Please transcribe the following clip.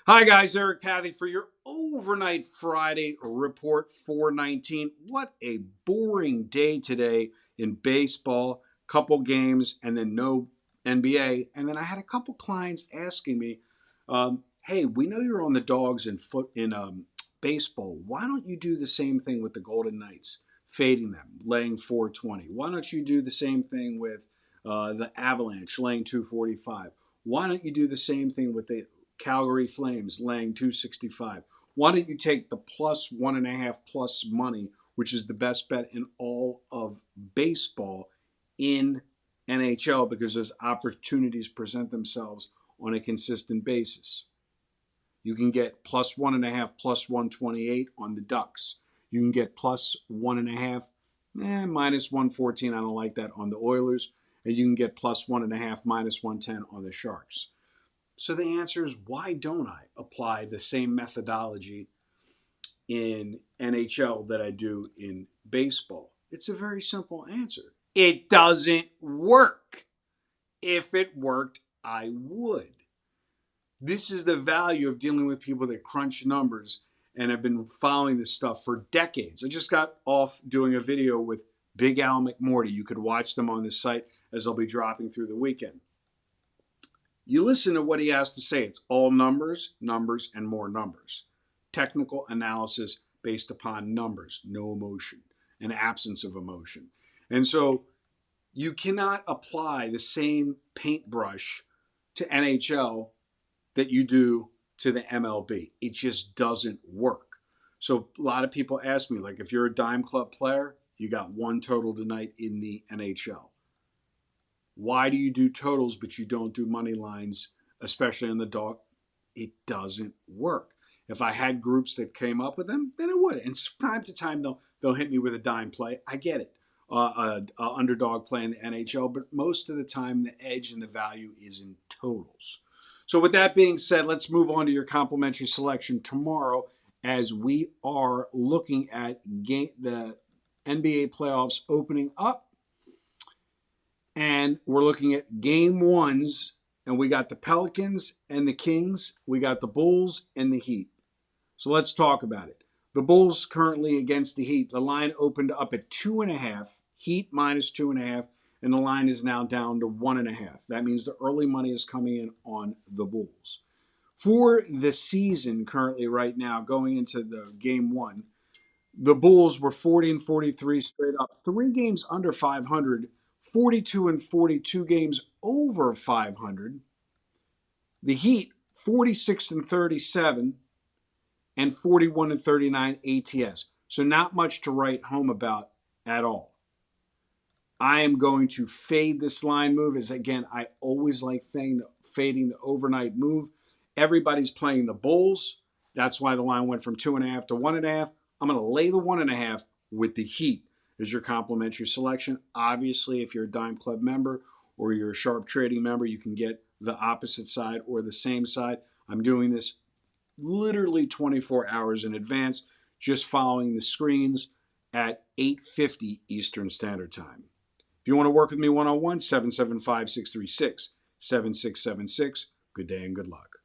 Hi, guys. Eric Cathy for your overnight Friday report 419. What a boring day today in baseball. Couple games and then no NBA. And then I had a couple clients asking me, "Hey, we know you're on the dogs in baseball. Why don't you do the same thing with the Golden Knights, fading them, laying 420? Why don't you do the same thing with the Avalanche, laying 245? Why don't you do the same thing with the Calgary Flames laying 265? Why don't you take the plus 1.5 plus money, which is the best bet in all of baseball in NHL because those opportunities present themselves on a consistent basis. You can get plus 1.5 plus 128 on the Ducks. You can get plus 1.5, minus 114. I don't like that on the Oilers. And you can get plus 1.5 minus 110 on the Sharks. So the answer is, why don't I apply the same methodology in NHL that I do in baseball? It's a very simple answer. It doesn't work. If it worked, I would. This is the value of dealing with people that crunch numbers and have been following this stuff for decades. I just got off doing a video with Big Al McMorty. You could watch them on this site as I'll be dropping through the weekend. You listen to what he has to say. It's all numbers, numbers, and more numbers. Technical analysis based upon numbers, no emotion, an absence of emotion. And so you cannot apply the same paintbrush to NHL that you do to the MLB. It just doesn't work. So a lot of people ask me, like, if you're a dime club player, you got one total tonight in the NHL. Why do you do totals but you don't do money lines, especially on the dog? It doesn't work. If I had groups that came up with them, then it would. And from time to time, they'll hit me with a dime play. I get it. Underdog play in the NHL, but most of the time, the edge and the value is in totals. So with that being said, let's move on to your complimentary selection tomorrow as we are looking at the NBA playoffs opening up. And we're looking at game ones, and we got the Pelicans and the Kings. We got the Bulls and the Heat. So let's talk about it. The Bulls currently against the Heat. The line opened up at 2.5, Heat minus 2.5, and the line is now down to 1.5. That means the early money is coming in on the Bulls. For the season currently right now, going into the game one, the Bulls were 40 and 43 straight up, 3 games under 500, 42 and 42 games over 500. The Heat, 46 and 37 and 41 and 39 ATS. So not much to write home about at all. I am going to fade this line move, as again, I always like fading the overnight move. Everybody's playing the Bulls. That's why the line went from 2.5 to 1.5. I'm going to lay the 1.5 with the Heat as your complimentary selection. Obviously, if you're a Dime Club member or you're a Sharp Trading member, you can get the opposite side or the same side. I'm doing this literally 24 hours in advance, just following the screens at 8:50 Eastern Standard Time. If you want to work with me one-on-one, 775-636-7676. Good day and good luck.